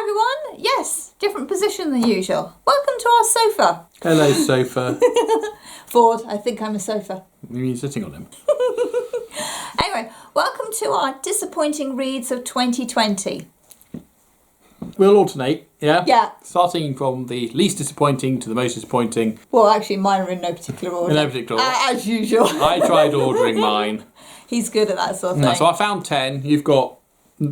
everyone. Yes, different position than usual. Welcome to our sofa. Hello, sofa. Ford, I think I'm a sofa. You're sitting on him. Anyway, welcome to our disappointing reads of 2020. We'll alternate, yeah? Yeah. Starting from the least disappointing to the most disappointing. Well, actually, mine are in no particular order. In no particular order. As usual. I tried ordering mine. He's good at that sort of thing. So I found 10. You've got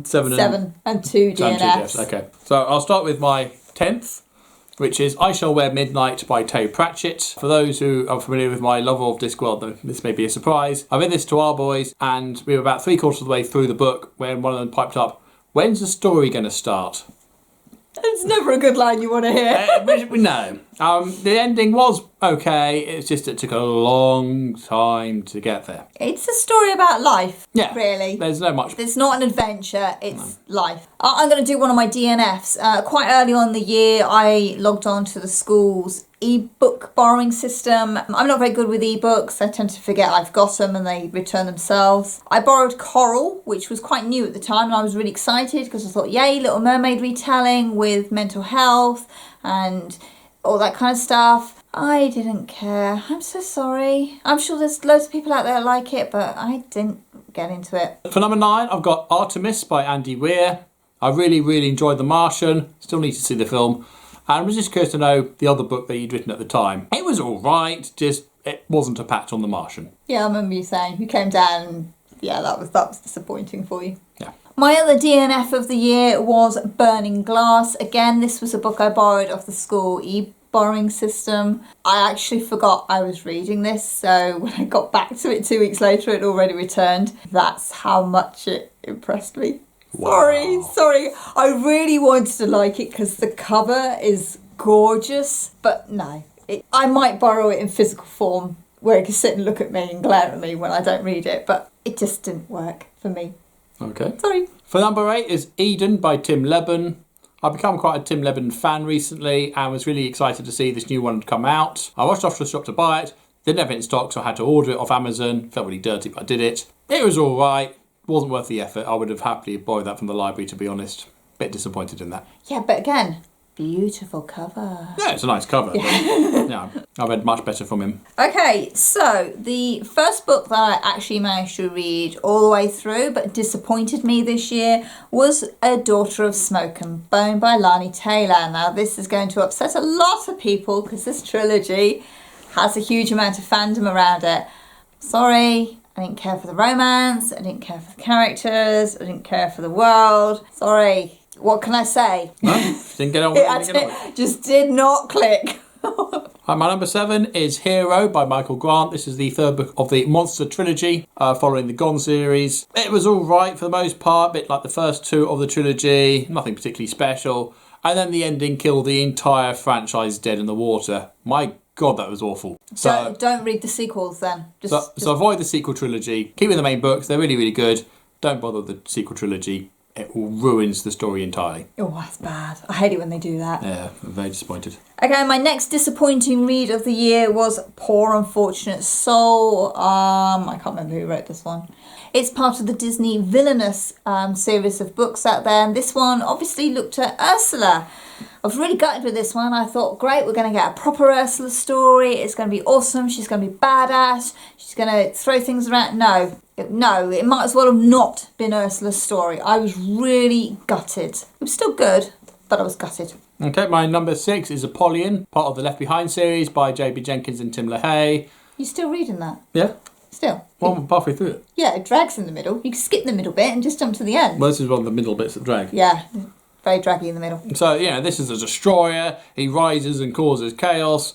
7 and 2 DNFs. Okay. So I'll start with my 10th, which is I Shall Wear Midnight by Terry Pratchett. For those who are familiar with my love of Discworld, this may be a surprise. I read this to our boys, and we were about 3/4 of the way through the book when one of them piped up, "When's the story going to start?" It's never a good line you want to hear. No. The ending was okay. It's just it took a long time to get there. It's a story about life. Yeah. Really. There's no much. It's not an adventure, it's life. I'm going to do one of my DNFs. Quite early on in the year, I logged on to the school's e-book borrowing system. I'm not very good with e-books. I tend to forget I've got them and they return themselves. I borrowed Coral, which was quite new at the time, and I was really excited because I thought, yay, Little Mermaid retelling with mental health and all that kind of stuff. I didn't care. I'm so sorry. I'm sure there's loads of people out there that like it, but I didn't get into it. For number 9, I've got Artemis by Andy Weir. I really, really enjoyed The Martian. Still need to see the film. And I was just curious to know the other book that you'd written at the time. It was all right, just it wasn't a patch on The Martian. Yeah, I remember you saying you came down and yeah, that was disappointing for you. Yeah. My other DNF of the year was Burning Glass. Again, this was a book I borrowed off the school e-borrowing system. I actually forgot I was reading this, so when I got back to it 2 weeks later, it already returned. That's how much it impressed me. Wow. Sorry. I really wanted to like it because the cover is gorgeous, but no. I might borrow it in physical form where it can sit and look at me and glare at me when I don't read it, but it just didn't work for me. Okay. Sorry. For number 8 is Eden by Tim Lebbon. I've become quite a Tim Lebbon fan recently and was really excited to see this new one come out. I rushed off to the shop to buy it. Didn't have it in stock, so I had to order it off Amazon. Felt really dirty, but I did it. It was all right. Wasn't worth the effort. I would have happily borrowed that from the library, to be honest. Bit disappointed in that. Yeah, but again, beautiful cover. Yeah, it's a nice cover. Yeah, I've read much better from him. Okay, so the first book that I actually managed to read all the way through, but disappointed me this year, was A Daughter of Smoke and Bone by Lani Taylor. Now, this is going to upset a lot of people because this trilogy has a huge amount of fandom around it. Sorry. I didn't care for the romance, I didn't care for the characters, I didn't care for the world. Sorry, what can I say? No, didn't get on with it. Just did not click. My number 7 is Hero by Michael Grant. This is the third book of the Monster trilogy, following the Gone series. It was all right for the most part, a bit like the first 2 of the trilogy, nothing particularly special. And then the ending killed the entire franchise dead in the water. My God, that was awful. So don't read the sequels then. So avoid the sequel trilogy. Keep with the main books. They're really, really good. Don't bother with the sequel trilogy. It ruins the story entirely. Oh, that's bad. I hate it when they do that. Yeah, I'm very disappointed. Okay, my next disappointing read of the year was Poor Unfortunate Soul. I can't remember who wrote this one. It's part of the Disney Villainous series of books out there. And this one obviously looked at Ursula. I was really gutted with this one. I thought, great, we're going to get a proper Ursula story. It's going to be awesome. She's going to be badass. She's going to throw things around. No, it might as well have not been Ursula's story. I was really gutted. It was still good, but I was gutted. Okay, my number 6 is Apollyon, part of the Left Behind series by J.B. Jenkins and Tim LaHaye. You still reading that? Yeah. Still? Well, I'm halfway through it. Yeah, it drags in the middle. You can skip the middle bit and just jump to the end. Well, this is one of the middle bits that drag. Yeah. Very draggy in the middle. So, this is a destroyer. He rises and causes chaos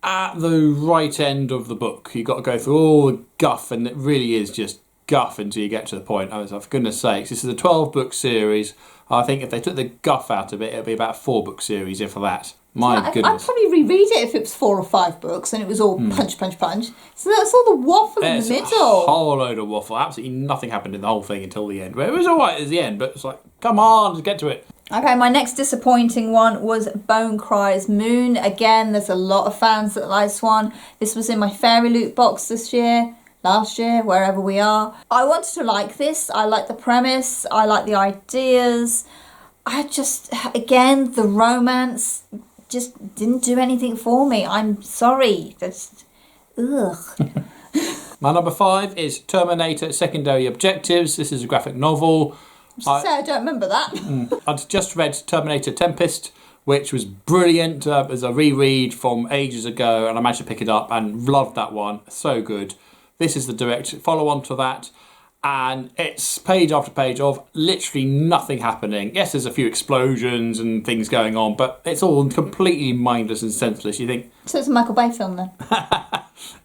at the right end of the book. You've got to go through all the guff, and it really is just guff until you get to the point. I was like, for goodness sakes, this is a 12-book series. I think if they took the guff out of it, it'd be about a 4-book series, if that. My goodness. I'd probably reread it if it was 4 or 5 books and it was all punch, punch, punch. So that's all the waffle in the middle. A whole load of waffle. Absolutely nothing happened in the whole thing until the end. But it was all right at the end, but it's like, come on, just get to it. Okay, my next disappointing one was Bone Cries Moon. Again, there's a lot of fans that like this one. This was in my Fairy Loot box this year, last year, wherever we are. I wanted to like this. I like the premise. I like the ideas. I just, again, the romance just didn't do anything for me. I'm sorry. That's, ugh. My number 5 is Terminator Secondary Objectives. This is a graphic novel. I don't remember that. I'd just read Terminator Tempest, which was brilliant as a reread from ages ago, and I managed to pick it up and loved that one. So good. This is the direct follow-on to that, and it's page after page of literally nothing happening. Yes, there's a few explosions and things going on, but it's all completely mindless and senseless. You think... So it's a Michael Bay film then?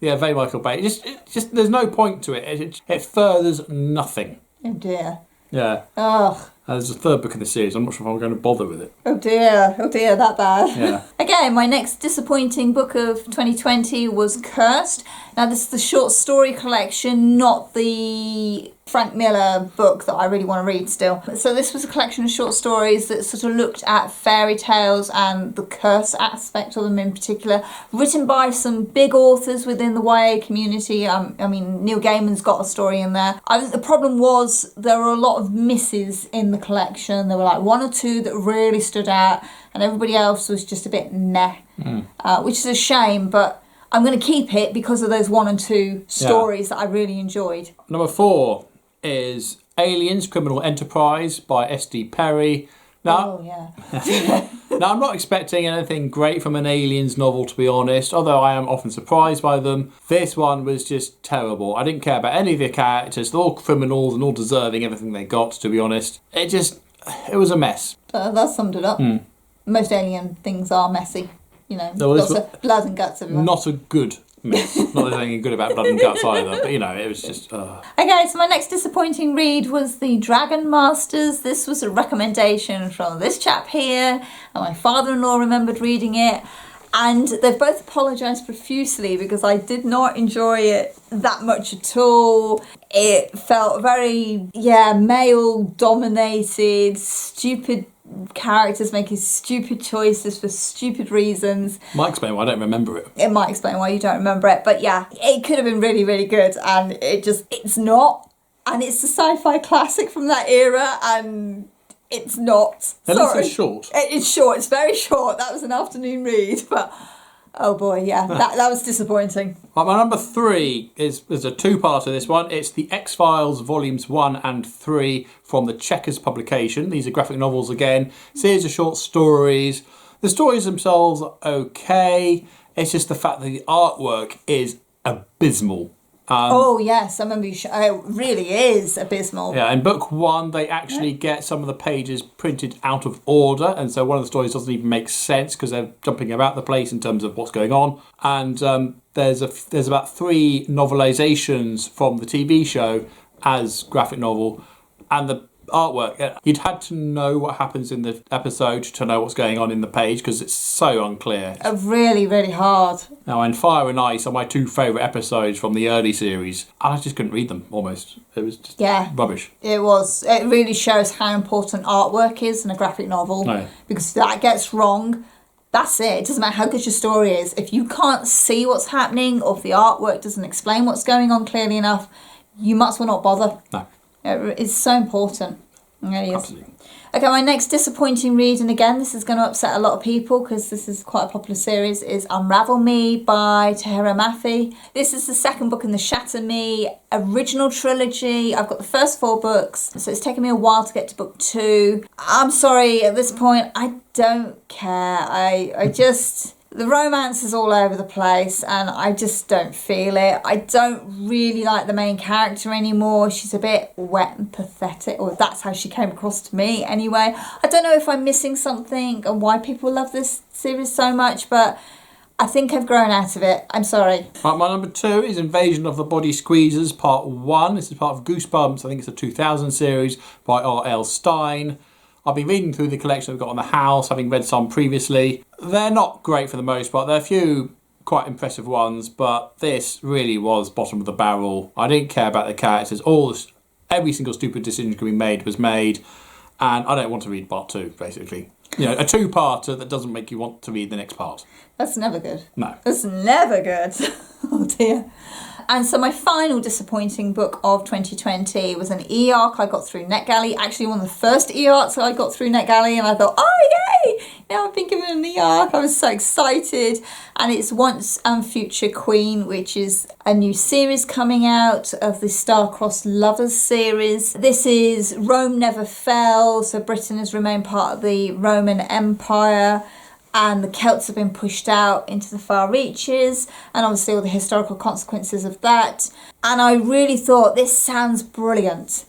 Yeah, very Michael Bay. It just there's no point to it. It furthers nothing. Oh dear. Yeah. Ugh. There's a third book in the series. I'm not sure if I'm going to bother with it. Oh dear, that bad. Yeah. Okay, my next disappointing book of 2020 was Cursed. Now this is the short story collection, not the Frank Miller book that I really want to read still. So this was a collection of short stories that sort of looked at fairy tales and the curse aspect of them in particular, written by some big authors within the YA community. I mean, Neil Gaiman's got a story in there. I think the problem was there were a lot of misses in the collection. There were like one or two that really stood out, and everybody else was just a bit meh, which is a shame, but I'm going to keep it because of those one and two stories that I really enjoyed. Number 4 is Aliens Criminal Enterprise by S.D. Perry. Now, now, I'm not expecting anything great from an Aliens novel, to be honest, although I am often surprised by them. This one was just terrible. I didn't care about any of the characters. They're all criminals and all deserving everything they got, to be honest. It was a mess. That summed it up. Most alien things are messy. You know, lots of blood and guts everywhere. Not a good mess. Not that there's anything good about blood and guts either, but you know, it was just... Okay, so my next disappointing read was The Dragon Masters. This was a recommendation from this chap here, and my father-in-law remembered reading it, and they've both apologised profusely because I did not enjoy it that much at all. It felt very, male-dominated, stupid characters making stupid choices for stupid reasons. Might explain why I don't remember it. It might explain why you don't remember it, but yeah, it could have been really, really good, and it's not. And it's a sci-fi classic from that era, and it's not. At least it's short. It's short, it's very short. That was an afternoon read, but oh boy, that was disappointing. Right, my number 3 there's a two-parter to this one. It's the X-Files Volumes 1 and 3 from the Checkers publication. These are graphic novels again. Series of short stories. The stories themselves are okay. It's just the fact that the artwork is abysmal. Oh yes, I remember you it really is abysmal. Yeah, in book 1 they actually get some of the pages printed out of order, and so one of the stories doesn't even make sense because they're jumping about the place in terms of what's going on. And there's about 3 novelizations from the TV show as graphic novel, and the artwork, you'd had to know what happens in the episode to know what's going on in the page because it's so unclear. Really, really hard. Now, and Fire and Ice are my 2 favourite episodes from the early series, and I just couldn't read them, almost. It was just rubbish. It was. It really shows how important artwork is in a graphic novel. No. Because if that gets wrong, that's it. It doesn't matter how good your story is. If you can't see what's happening, or if the artwork doesn't explain what's going on clearly enough, you might as well not bother. No. It's so important. It really is. Absolutely. Okay, my next disappointing read, and again, this is going to upset a lot of people because this is quite a popular series, is Unravel Me by Tahereh Mafi. This is the second book in the Shatter Me original trilogy. I've got the first 4 books, so it's taken me a while to get to book 2. I'm sorry, at this point, I don't care. I just... The romance is all over the place and I just don't feel it. I don't really like the main character anymore. She's a bit wet and pathetic, or that's how she came across to me anyway. I don't know if I'm missing something and why people love this series so much, but I think I've grown out of it. I'm sorry. Right, my number 2 is Invasion of the Body Squeezers Part 1. This is part of Goosebumps. I think it's a 2000 series by R.L. Stine. I've been reading through the collection I've got on the house, having read some previously. They're not great for the most part. There are a few quite impressive ones, but this really was bottom of the barrel. I didn't care about the characters. Every single stupid decision can be made was made, and I don't want to read part 2, basically. You know, a 2-parter that doesn't make you want to read the next part. That's never good. No. That's never good. Oh dear. And so my final disappointing book of 2020 was an e-arc I got through NetGalley. Actually, one of the first e-arcs I got through NetGalley, and I thought, oh yay! Now I've been given an e-arc. I was so excited. And it's Once and Future Queen, which is a new series coming out of the Star-Crossed Lovers series. This is Rome Never Fell, so Britain has remained part of the Roman Empire, and the Celts have been pushed out into the far reaches, and obviously all the historical consequences of that. And I really thought, this sounds brilliant.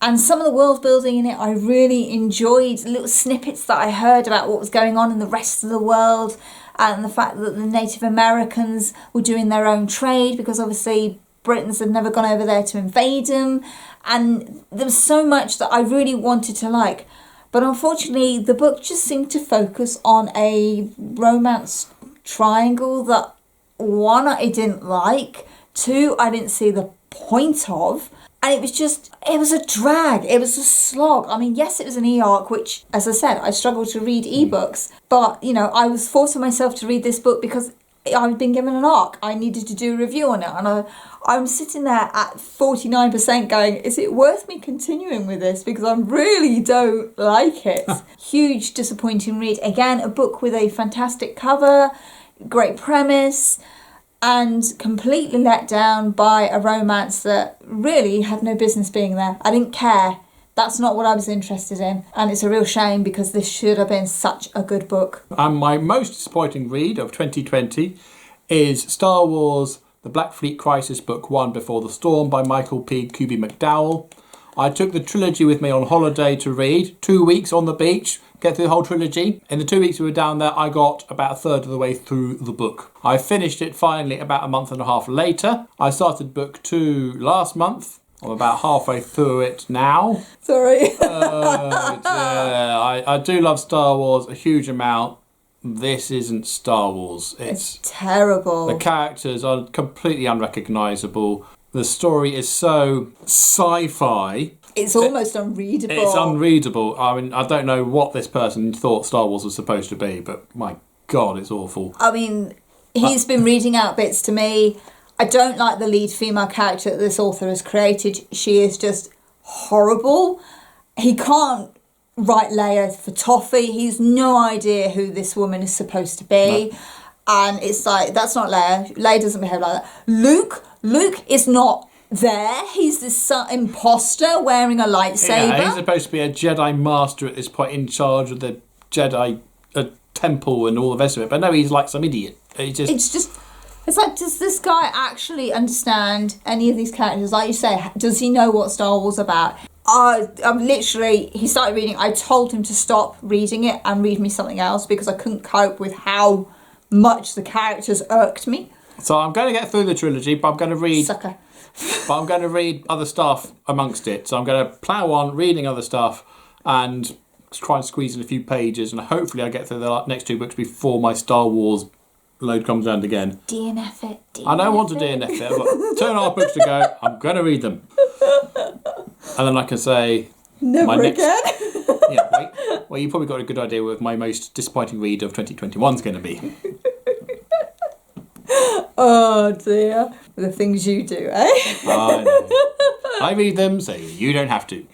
And some of the world building in it, I really enjoyed. Little snippets that I heard about what was going on in the rest of the world, and the fact that the Native Americans were doing their own trade, because obviously Britons had never gone over there to invade them. And there was so much that I really wanted to like. But unfortunately, the book just seemed to focus on a romance triangle that, one, I didn't like, two, I didn't see the point of, and it was a drag, it was a slog. I mean, yes, it was an e-arc, which, as I said, I struggle to read ebooks, but, you know, I was forcing myself to read this book because I'd been given an arc. I needed to do a review on it, and I'm sitting there at 49% going, is it worth me continuing with this? Because I really don't like it. Huge disappointing read. Again, a book with a fantastic cover, great premise, and completely let down by a romance that really had no business being there. I didn't care. That's not what I was interested in. And it's a real shame because this should have been such a good book. And my most disappointing read of 2020 is Star Wars The Black Fleet Crisis Book 1 Before the Storm by Michael P. Kubi McDowell. I took the trilogy with me on holiday to read. 2 weeks on the beach, get through the whole trilogy. In the 2 weeks we were down there, I got about a third of the way through the book. I finished it finally about a month and a half later. I started book 2 last month. I'm about halfway through it now. Sorry. I do love Star Wars a huge amount. This isn't Star Wars. It's terrible. The characters are completely unrecognisable. The story is so sci-fi. It's almost unreadable. It's unreadable. I mean, I don't know what this person thought Star Wars was supposed to be, but my God, it's awful. I mean, he's been reading out bits to me. I don't like the lead female character that this author has created. She is just horrible. He can't write Leia for toffee. He's no idea who this woman is supposed to be. No. And it's like, that's not Leia. Leia doesn't behave like that. Luke is not there. He's this imposter wearing a lightsaber. Yeah, he's supposed to be a Jedi master at this point, in charge of the Jedi temple and all the rest of it. But no, he's like some idiot. It's like, does this guy actually understand any of these characters? Like you say, does he know what Star Wars is about? He started reading. I told him to stop reading it and read me something else because I couldn't cope with how much the characters irked me. So I'm going to get through the trilogy, but I'm going to read... Sucker. But I'm going to read other stuff amongst it. So I'm going to plough on reading other stuff and try and squeeze in a few pages, and hopefully I get through the next 2 books before my Star Wars load comes around again. DNF it. I don't want to DNF it. I've got 2.5 books to go. I'm going to read them. And then I can say... Never again? Yeah, wait. Well, you probably got a good idea what my most disappointing read of 2021 is going to be. Oh dear. The things you do, eh? I know. I read them, so you don't have to.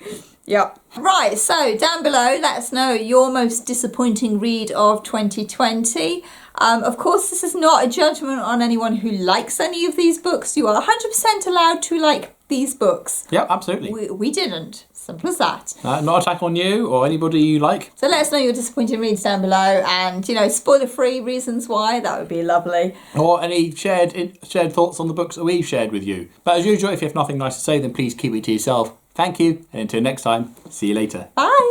Yep. Right, so down below, let us know your most disappointing read of 2020. Of course, this is not a judgment on anyone who likes any of these books. You are 100% allowed to like these books. Yep, absolutely. We didn't. Simple as that. Not attack on you or anybody you like. So let us know your disappointing reads down below, and, spoiler-free reasons why. That would be lovely. Or any shared thoughts on the books that we've shared with you. But as usual, if you have nothing nice to say, then please keep it to yourself. Thank you, and until next time, see you later. Bye.